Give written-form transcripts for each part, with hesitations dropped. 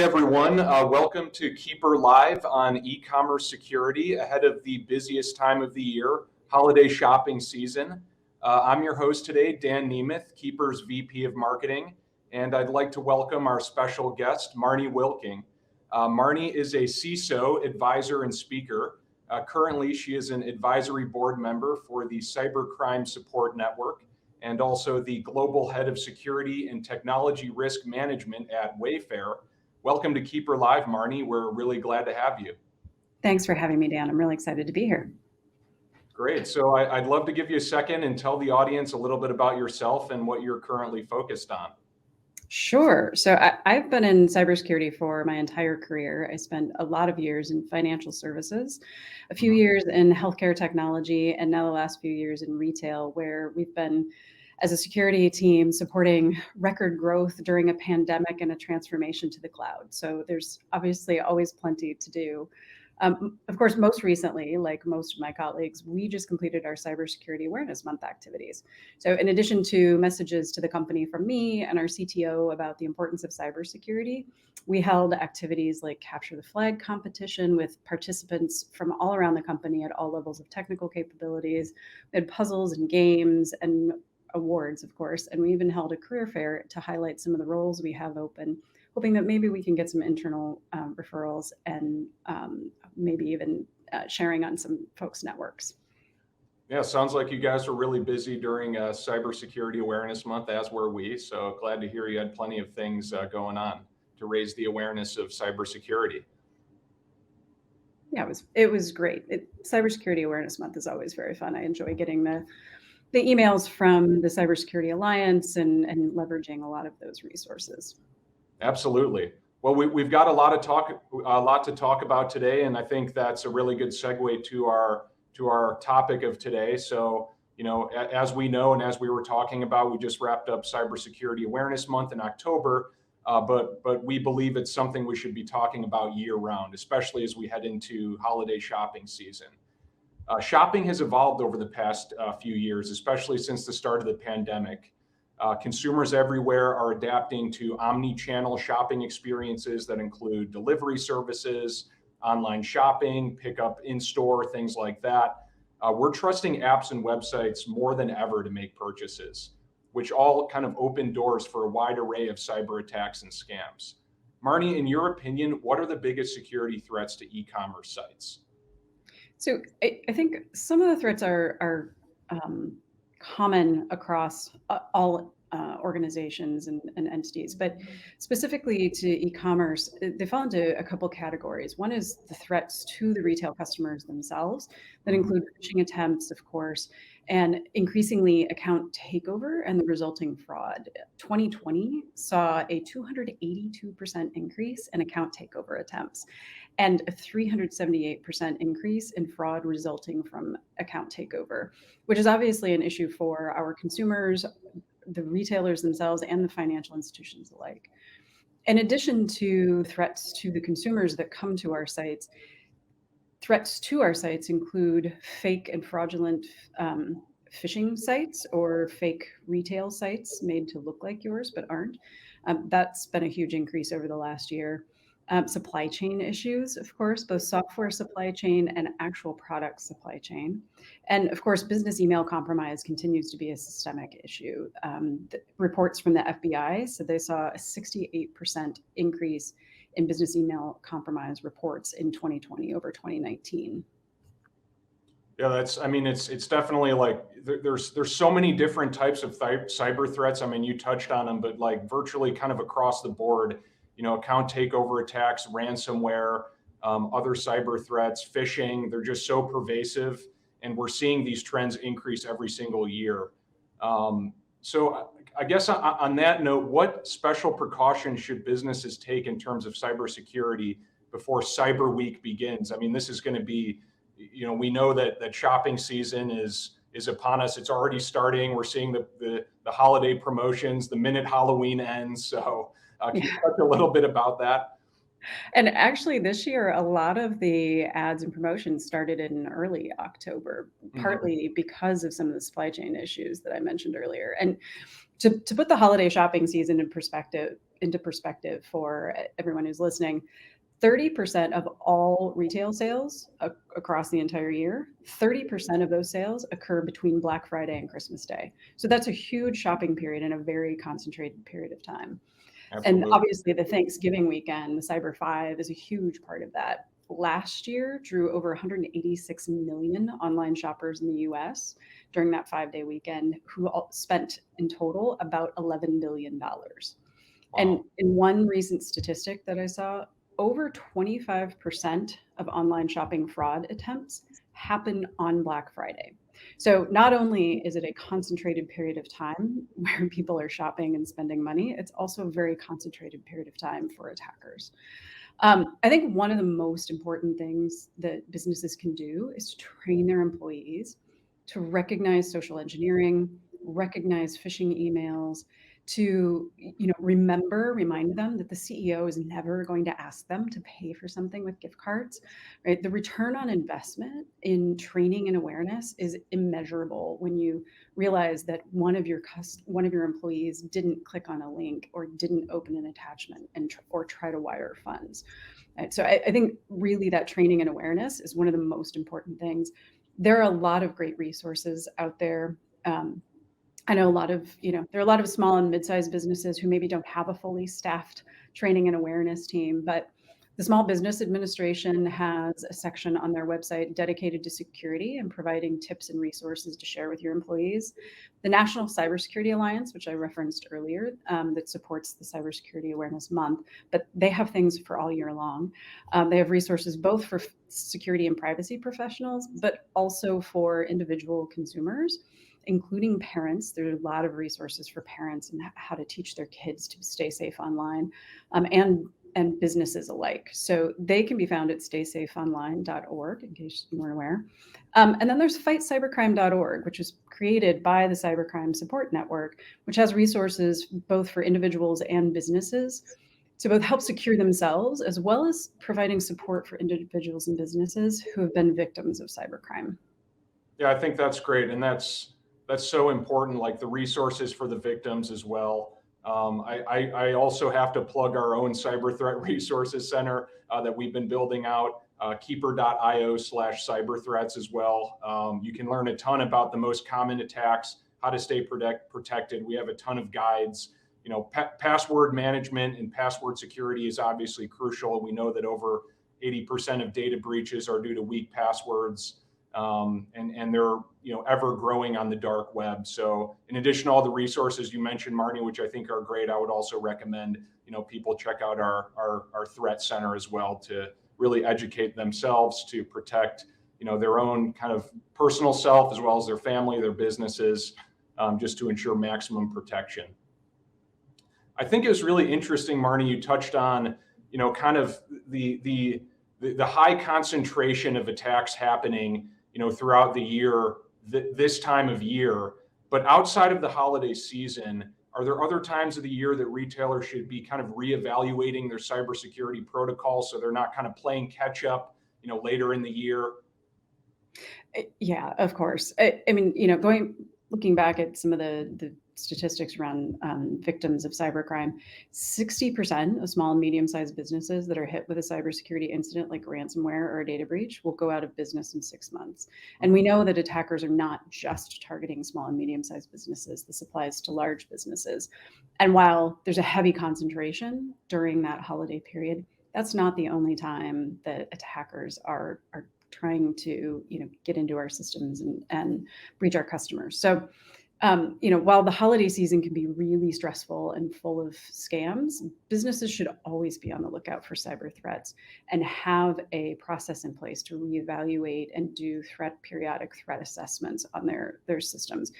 everyone. Welcome to KeeperLive on eCommerce Security ahead of the busiest time of the year, holiday shopping season. I'm your host today, Dan Nemeth, Keeper's VP of Marketing, and I'd like to welcome our special guest, Marnie Wilking. Marnie is a CISO advisor and speaker. Currently, she is an advisory board member for the Cybercrime Support Network and also the Global Head of Security and Technology Risk Management at Wayfair. Welcome to KeeperLive, Marnie. We're really glad to have you. Thanks for having me, Dan. I'm really excited to be here. Great. So I'd love to give you a second and tell the audience a little bit about yourself and what you're currently focused on. Sure. So I've been in cybersecurity for my entire career. I spent a lot of years in financial services, a few years in healthcare technology, and now the last few years in retail, where we've been, as a security team, supporting record growth during a pandemic and a transformation to the cloud. So there's obviously always plenty to do. Of course, most recently, like most of my colleagues, we just completed our Cybersecurity Awareness Month activities. So in addition to messages to the company from me and our CTO about the importance of cybersecurity, we held activities like Capture the Flag competition with participants from all around the company at all levels of technical capabilities. We had puzzles and games and awards, of course, and we even held a career fair to highlight some of the roles we have open, hoping that maybe we can get some internal referrals and maybe even sharing on some folks' networks. Yeah, sounds like you guys were really busy during Cybersecurity Awareness Month, as were we. So glad to hear you had plenty of things going on to raise the awareness of cybersecurity. Yeah, it was great. Cybersecurity Awareness Month is always very fun. I enjoy getting the emails from the Cybersecurity Alliance and leveraging a lot of those resources. Absolutely. Well, we've got a lot to talk about today, and I think that's a really good segue to our topic of today. So, as we know, and as we were talking about, we just wrapped up Cybersecurity Awareness Month in October, but we believe it's something we should be talking about year round, especially as we head into holiday shopping season. Shopping has evolved over the past few years, especially since the start of the pandemic. Consumers everywhere are adapting to omni-channel shopping experiences that include delivery services, online shopping, pickup in-store, things like that. We're trusting apps and websites more than ever to make purchases, which all kind of open doors for a wide array of cyber attacks and scams. Marnie, in your opinion, what are the biggest security threats to e-commerce sites? So I think some of the threats are common across all organizations and entities, but specifically to e-commerce, they fall into a couple categories. One is the threats to the retail customers themselves that include phishing attempts, of course, and increasingly account takeover and the resulting fraud. 2020 saw a 282% increase in account takeover attempts and a 378% increase in fraud resulting from account takeover, which is obviously an issue for our consumers, the retailers themselves, and the financial institutions alike. In addition to threats to the consumers that come to our sites, threats to our sites include fake and fraudulent phishing sites or fake retail sites made to look like yours but aren't. That's been a huge increase over the last year. Supply chain issues, of course, both software supply chain and actual product supply chain. And of course, business email compromise continues to be a systemic issue. Reports from the FBI said they saw a 68% increase in business email compromise reports in 2020 over 2019. Yeah, it's definitely like there's so many different types of cyber threats. I mean, you touched on them, but like virtually kind of across the board, account takeover attacks, ransomware, other cyber threats, phishing, they're just so pervasive. And we're seeing these trends increase every single year. So I guess on that note, what special precautions should businesses take in terms of cybersecurity before Cyber Week begins? I mean, this is going to be, we know that shopping season is upon us. It's already starting. We're seeing the holiday promotions the minute Halloween ends. So can you talk a little bit about that? And actually this year, a lot of the ads and promotions started in early October, partly because of some of the supply chain issues that I mentioned earlier. And to put the holiday shopping season in perspective, into perspective for everyone who's listening, 30% of all retail sales across the entire year, 30% of those sales occur between Black Friday and Christmas Day. So that's a huge shopping period in a very concentrated period of time. And Absolutely. obviously the Thanksgiving weekend, the Cyber 5 is a huge part of that. Last year drew over 186 million online shoppers in the US during that 5-day weekend, who spent in total about $11 billion. And Wow. in one recent statistic that I saw, over 25% of online shopping fraud attempts happen on Black Friday. So not only is it a concentrated period of time where people are shopping and spending money, it's also a very concentrated period of time for attackers. I think one of the most important things that businesses can do is to train their employees to recognize social engineering, recognize phishing emails, to remind them that the CEO is never going to ask them to pay for something with gift cards, right? The return on investment in training and awareness is immeasurable when you realize that one of your employees didn't click on a link or didn't open an attachment or try to wire funds. Right? So I think really that training and awareness is one of the most important things. There are a lot of great resources out there. I know there are a lot of small and mid-sized businesses who maybe don't have a fully staffed training and awareness team, but the Small Business Administration has a section on their website dedicated to security and providing tips and resources to share with your employees. The National Cybersecurity Alliance, which I referenced earlier, that supports the Cybersecurity Awareness Month, but they have things for all year long. They have resources both for security and privacy professionals, but also for individual consumers, including parents. There are a lot of resources for parents and how to teach their kids to stay safe online, and businesses alike. So they can be found at staysafeonline.org, in case you weren't aware. And then there's fightcybercrime.org, which was created by the Cybercrime Support Network, which has resources both for individuals and businesses to both help secure themselves, as well as providing support for individuals and businesses who have been victims of cybercrime. Yeah, I think that's great. And that's so important, like the resources for the victims as well. I also have to plug our own cyber threat resources center that we've been building out, keeper.io/cyber threats as well. You can learn a ton about the most common attacks, how to stay protected. We have a ton of guides. Password management and password security is obviously crucial. We know that over 80% of data breaches are due to weak passwords. And they're ever growing on the dark web. So in addition to all the resources you mentioned, Marnie, which I think are great, I would also recommend people check out our threat center as well to really educate themselves to protect their own kind of personal self as well as their family, their businesses, just to ensure maximum protection. I think it was really interesting, Marnie, you touched on kind of the high concentration of attacks happening throughout the year, this time of year. But outside of the holiday season, are there other times of the year that retailers should be kind of reevaluating their cybersecurity protocols so they're not kind of playing catch up, later in the year? Yeah, of course. I mean, looking back at some of the statistics around victims of cybercrime, 60% of small and medium-sized businesses that are hit with a cybersecurity incident like ransomware or a data breach will go out of business in 6 months. And we know that attackers are not just targeting small and medium-sized businesses. This applies to large businesses. And while there's a heavy concentration during that holiday period, that's not the only time that attackers are trying to get into our systems and breach our customers. So while the holiday season can be really stressful and full of scams, businesses should always be on the lookout for cyber threats and have a process in place to reevaluate and do periodic threat assessments on their systems.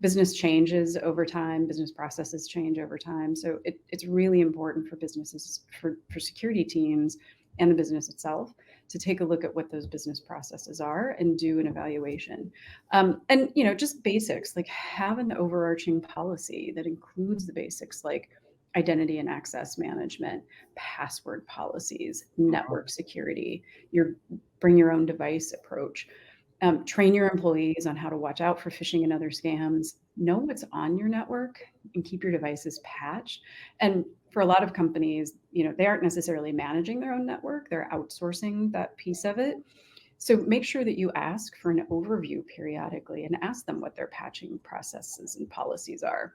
Business changes over time, business processes change over time. So it's really important for businesses, for security teams and the business itself, to take a look at what those business processes are and do an evaluation. And just basics, like have an overarching policy that includes the basics like identity and access management, password policies, network security, your bring your own device approach. Train your employees on how to watch out for phishing and other scams, know what's on your network, and keep your devices patched. And for a lot of companies, they aren't necessarily managing their own network, they're outsourcing that piece of it. So make sure that you ask for an overview periodically and ask them what their patching processes and policies are.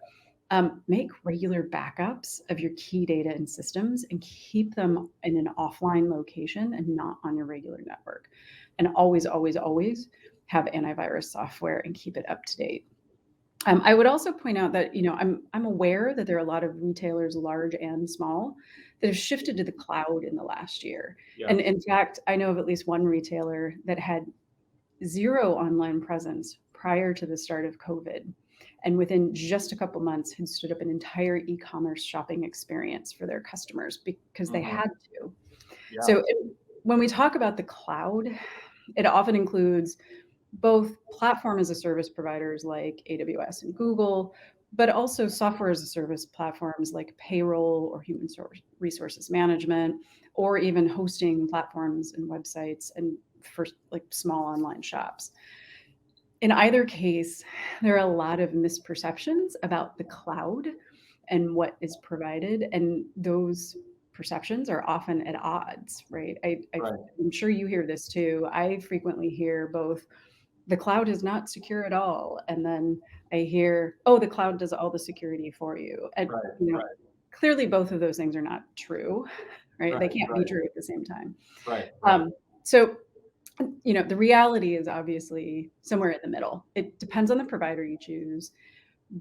Make regular backups of your key data and systems and keep them in an offline location and not on your regular network. And always, always, always have antivirus software and keep it up to date. I would also point out that, I'm aware that there are a lot of retailers, large and small, that have shifted to the cloud in the last year. Yeah. And in fact, I know of at least one retailer that had zero online presence prior to the start of COVID. And within just a couple months had stood up an entire e-commerce shopping experience for their customers because they had to. Yeah. So when we talk about the cloud, it often includes both platform as a service providers like AWS and Google, but also software as a service platforms like payroll or human resources management, or even hosting platforms and websites and for like small online shops. In either case, there are a lot of misperceptions about the cloud and what is provided, and those perceptions are often at odds, right? I'm sure you hear this too. I frequently hear both, the cloud is not secure at all, and then I hear, oh, the cloud does all the security for you. And clearly both of those things are not true, right? They can't be true at the same time. So the reality is obviously somewhere in the middle. It depends on the provider you choose,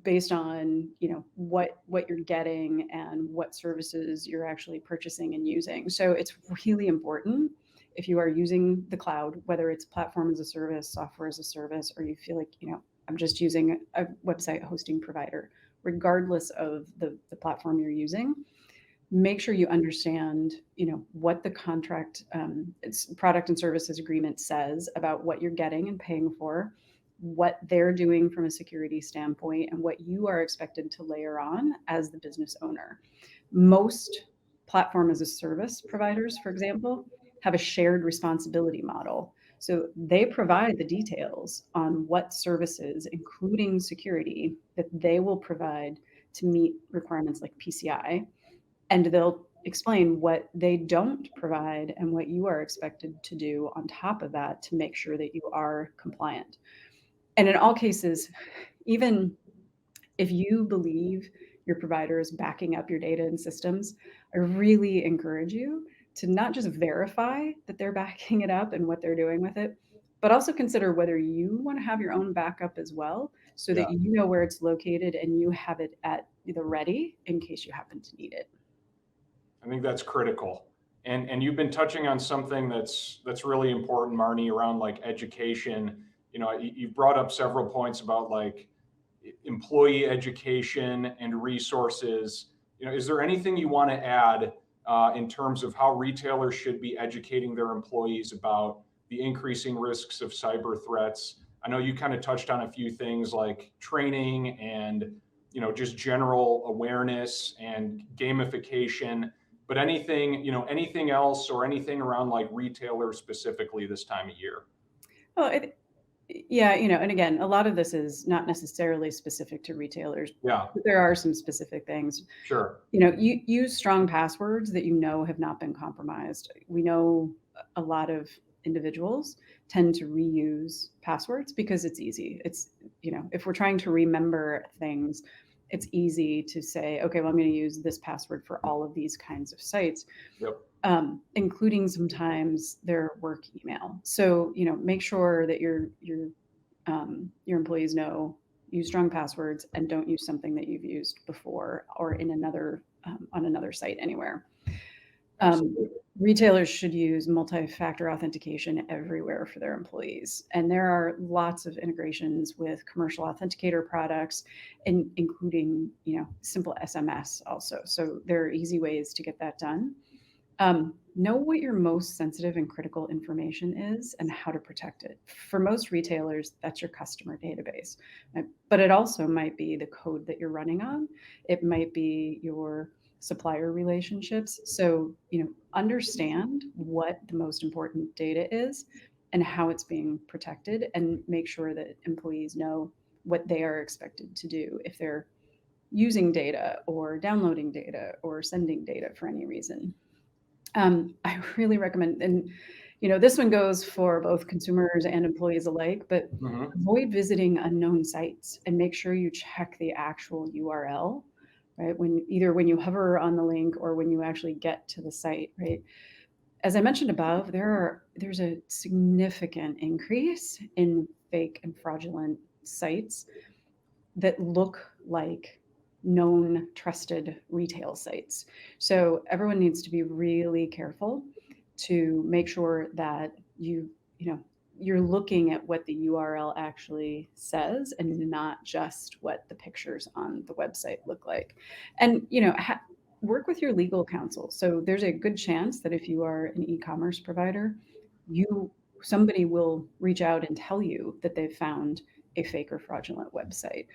based on what you're getting and what services you're actually purchasing and using. So it's really important, if you are using the cloud, whether it's platform as a service, software as a service, or you feel like I'm just using a website hosting provider, regardless of the platform you're using, make sure you understand what the contract, it's product and services agreement says about what you're getting and paying for, what they're doing from a security standpoint, and what you are expected to layer on as the business owner. Most platform as a service providers, for example, have a shared responsibility model. So they provide the details on what services, including security, that they will provide to meet requirements like PCI. And they'll explain what they don't provide and what you are expected to do on top of that to make sure that you are compliant. And in all cases, even if you believe your provider is backing up your data and systems, I really encourage you to not just verify that they're backing it up and what they're doing with it, but also consider whether you want to have your own backup as well, so that you know where it's located and you have it at the ready in case you happen to need it. I think that's critical. And you've been touching on something that's really important, Marnie, around like education. You've brought up several points about like employee education and resources. Is there anything you want to add in terms of how retailers should be educating their employees about the increasing risks of cyber threats? I know you kind of touched on a few things like training and just general awareness and gamification, but anything else, or anything around like retailers specifically this time of year? Well, and again, a lot of this is not necessarily specific to retailers. Yeah. But there are some specific things. Sure. You use strong passwords that have not been compromised. We know a lot of individuals tend to reuse passwords because it's easy. It's, if we're trying to remember things, it's easy to say, okay, well, I'm going to use this password for all of these kinds of sites. Yep. Including sometimes their work email. So, make sure that your employees use strong passwords and don't use something that you've used before or in another on another site anywhere. Retailers should use multi-factor authentication everywhere for their employees. And there are lots of integrations with commercial authenticator products, including, simple SMS also. So there are easy ways to get that done. Know what your most sensitive and critical information is and how to protect it. For most retailers, that's your customer database, but it also might be the code that you're running on. It might be your supplier relationships. So, understand what the most important data is and how it's being protected, and make sure that employees know what they are expected to do if they're using data or downloading data or sending data for any reason. I really recommend, and this one goes for both consumers and employees alike, but Mhm. avoid visiting unknown sites and make sure you check the actual URL, right? When you hover on the link or when you actually get to the site, right? As I mentioned above, there's a significant increase in fake and fraudulent sites that look like known, trusted retail sites. So everyone needs to be really careful to make sure that you're looking at what the URL actually says and not just what the pictures on the website look like. And work with your legal counsel. So there's a good chance that if you are an e-commerce provider, somebody will reach out and tell you that they've found a fake or fraudulent website.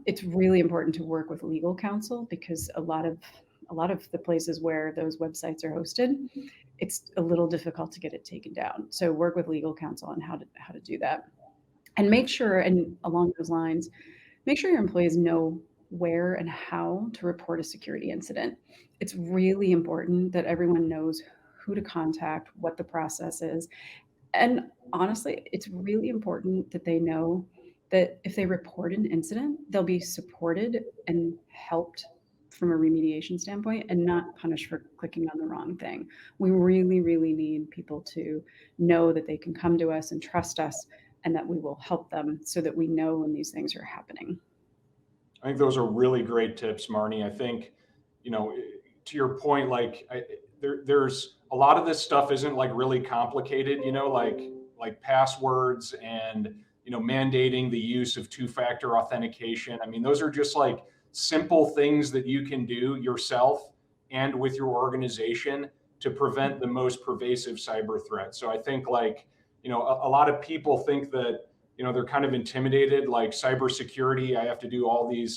It's really important to work with legal counsel because a lot of the places where those websites are hosted, it's a little difficult to get it taken down. So work with legal counsel on how to do that, and make sure, and along those lines, make sure your employees know where and how to report a security incident. It's really important that everyone knows who to contact, what the process is, and honestly, it's really important that they know that if they report an incident, they'll be supported and helped from a remediation standpoint and not punished for clicking on the wrong thing. We really, really need people to know that they can come to us and trust us and that we will help them so that we know when these things are happening. I think those are really great tips, Marnie. I think, to your point, like there's a lot of this stuff isn't like really complicated, like passwords and, mandating the use of two-factor authentication. I mean, those are just like simple things that you can do yourself and with your organization to prevent the most pervasive cyber threats. So I think a lot of people think that, they're kind of intimidated, like cybersecurity. I have to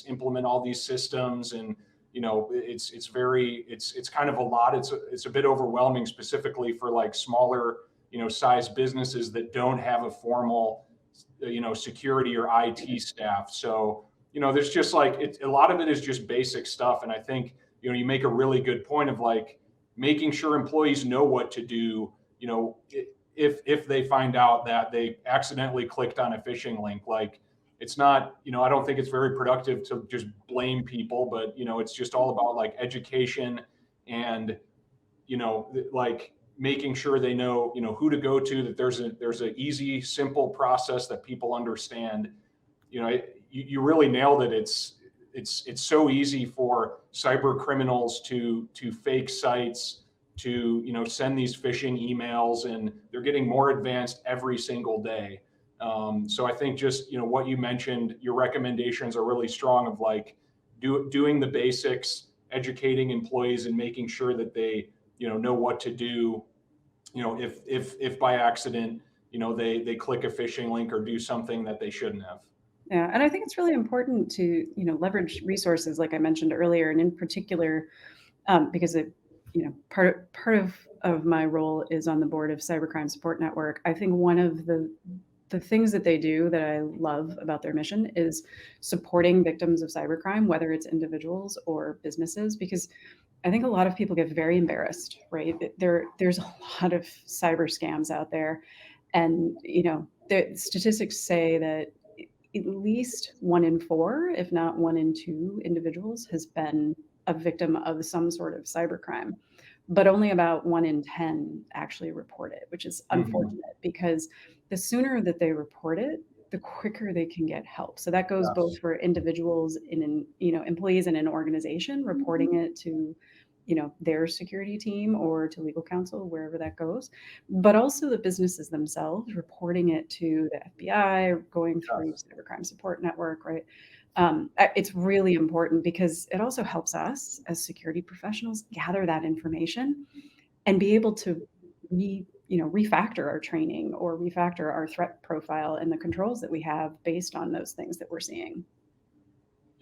implement all these systems, and it's kind of a lot. It's a bit overwhelming, specifically for like smaller, size businesses that don't have a formal, security or IT staff. So there's just a lot of it is just basic stuff, and I think you make a really good point of like making sure employees know what to do. If they find out that they accidentally clicked on a phishing link, like it's not, I don't think it's very productive to just blame people, but it's just all about like education and, like making sure they know, who to go to, that there's an easy, simple process that people understand. You really nailed it. It's so easy for cyber criminals to fake sites, to send these phishing emails, and they're getting more advanced every single day. So I think just what you mentioned, your recommendations are really strong of like doing the basics, educating employees, and making sure that they know what to do. If by accident they click a phishing link or do something that they shouldn't have. Yeah, and I think it's really important to leverage resources like I mentioned earlier, and in particular, because part of my role is on the board of Cybercrime Support Network. I think one of the things that they do that I love about their mission is supporting victims of cybercrime, whether it's individuals or businesses, because I think a lot of people get very embarrassed, right? There's a lot of cyber scams out there, and the statistics say that at least 1 in 4, if not 1 in 2 individuals has been a victim of some sort of cybercrime, but only about 1 in 10 actually report it, which is unfortunate because the sooner that they report it, the quicker they can get help. So that goes both for individuals employees in an organization reporting it to their security team or to legal counsel, wherever that goes, but also the businesses themselves reporting it to the FBI, going through Cybercrime Support Network, right? It's really important because it also helps us as security professionals gather that information and be able to refactor our training or refactor our threat profile and the controls that we have based on those things that we're seeing.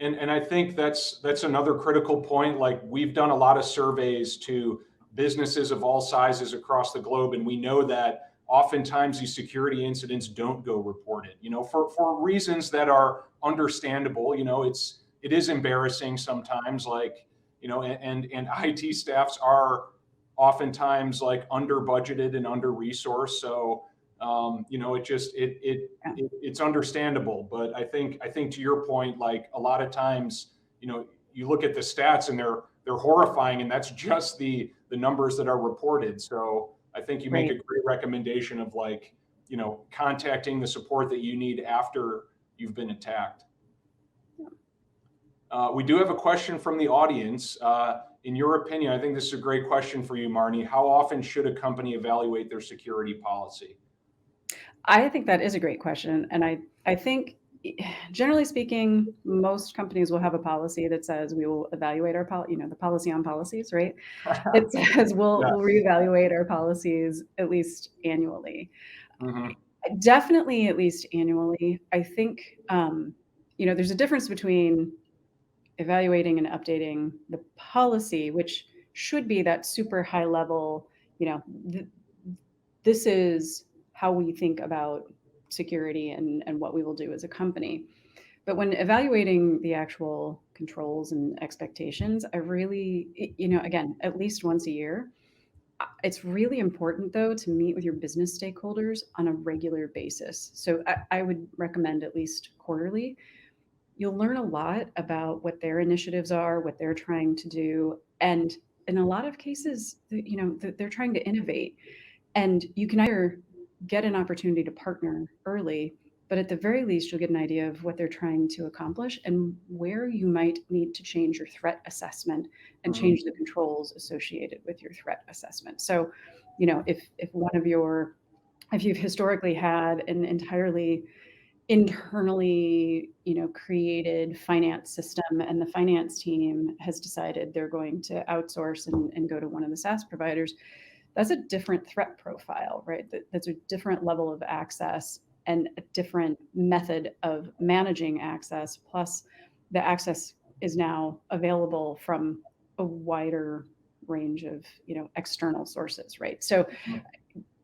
And I think that's another critical point. Like we've done a lot of surveys to businesses of all sizes across the globe, and we know that oftentimes these security incidents don't go reported, for reasons that are understandable. it is embarrassing sometimes, like, you know, and IT staffs are oftentimes like under budgeted and under resourced. So, you know, it's understandable. But I think to your point, like a lot of times, you know, you look at the stats and they're horrifying, and that's just the numbers that are reported. So I think you make a great recommendation of, like, you know, contacting the support that you need after you've been attacked. We do have a question from the audience. In your opinion, I think this is a great question for you, Marnie. How often should a company evaluate their security policy? I think that is a great question. And I think, generally speaking, most companies will have a policy that says we will evaluate our policy, you know, the policy on policies, right? It says we'll reevaluate our policies at least annually. Definitely at least annually. I think, you know, there's a difference between evaluating and updating the policy, which should be that super high level, you know, this is how we think about security and what we will do as a company. But when evaluating the actual controls and expectations, I really, you know, again, at least once a year, it's really important, though, to meet with your business stakeholders on a regular basis. So I would recommend at least quarterly. You'll learn a lot about what their initiatives are, what they're trying to do. And in a lot of cases, you know, they're trying to innovate. And you can either get an opportunity to partner early, but at the very least, you'll get an idea of what they're trying to accomplish and where you might need to change your threat assessment and change the controls associated with your threat assessment. So, you know, if you've historically had an entirely internally, you know, created finance system, and the finance team has decided they're going to outsource and go to one of the SaaS providers, that's a different threat profile, right? That's a different level of access and a different method of managing access. Plus, the access is now available from a wider range of, you know, external sources, right? So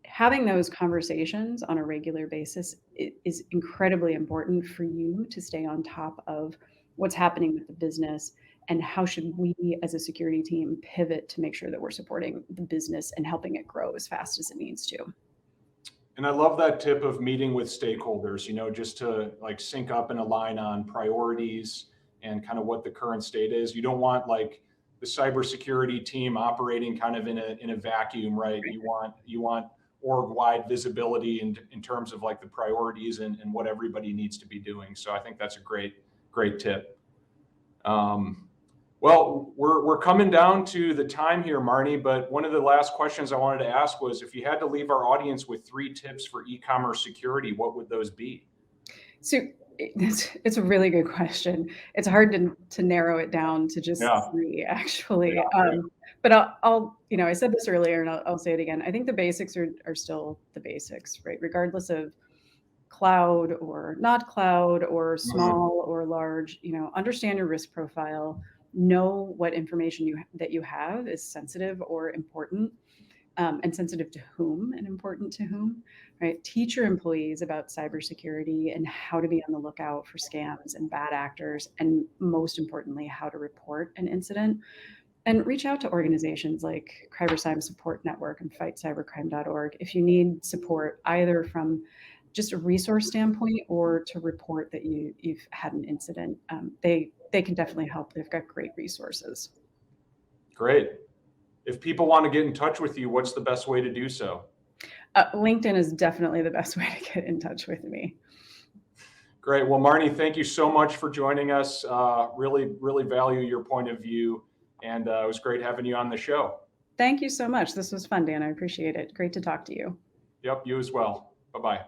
having those conversations on a regular basis is incredibly important for you to stay on top of what's happening with the business and how should we as a security team pivot to make sure that we're supporting the business and helping it grow as fast as it needs to. And I love that tip of meeting with stakeholders, you know, just to like sync up and align on priorities and kind of what the current state is. You don't want like the cybersecurity team operating kind of in a vacuum, right? You want org-wide visibility in terms of like the priorities and what everybody needs to be doing. So I think that's a great tip. Well, we're coming down to the time here, Marnie, but one of the last questions I wanted to ask was, if you had to leave our audience with 3 tips for e-commerce security, what would those be? So it's a really good question. It's hard to narrow it down to just 3, actually. But I'll, you know, I said this earlier and I'll say it again. I think the basics are still the basics, right? Regardless of cloud or not cloud or small or large, you know, understand your risk profile, know what information that you have is sensitive or important, and sensitive to whom and important to whom, right? Teach your employees about cybersecurity and how to be on the lookout for scams and bad actors, and most importantly, how to report an incident. And reach out to organizations like Cybercrime Support Network and fightcybercrime.org if you need support, either from just a resource standpoint or to report that you've had an incident. They can definitely help. They've got great resources. Great. If people want to get in touch with you, what's the best way to do so? LinkedIn is definitely the best way to get in touch with me. Great. Well, Marnie, thank you so much for joining us. Really value your point of view. And it was great having you on the show. Thank you so much. This was fun, Dan. I appreciate it. Great to talk to you. Yep, you as well. Bye-bye.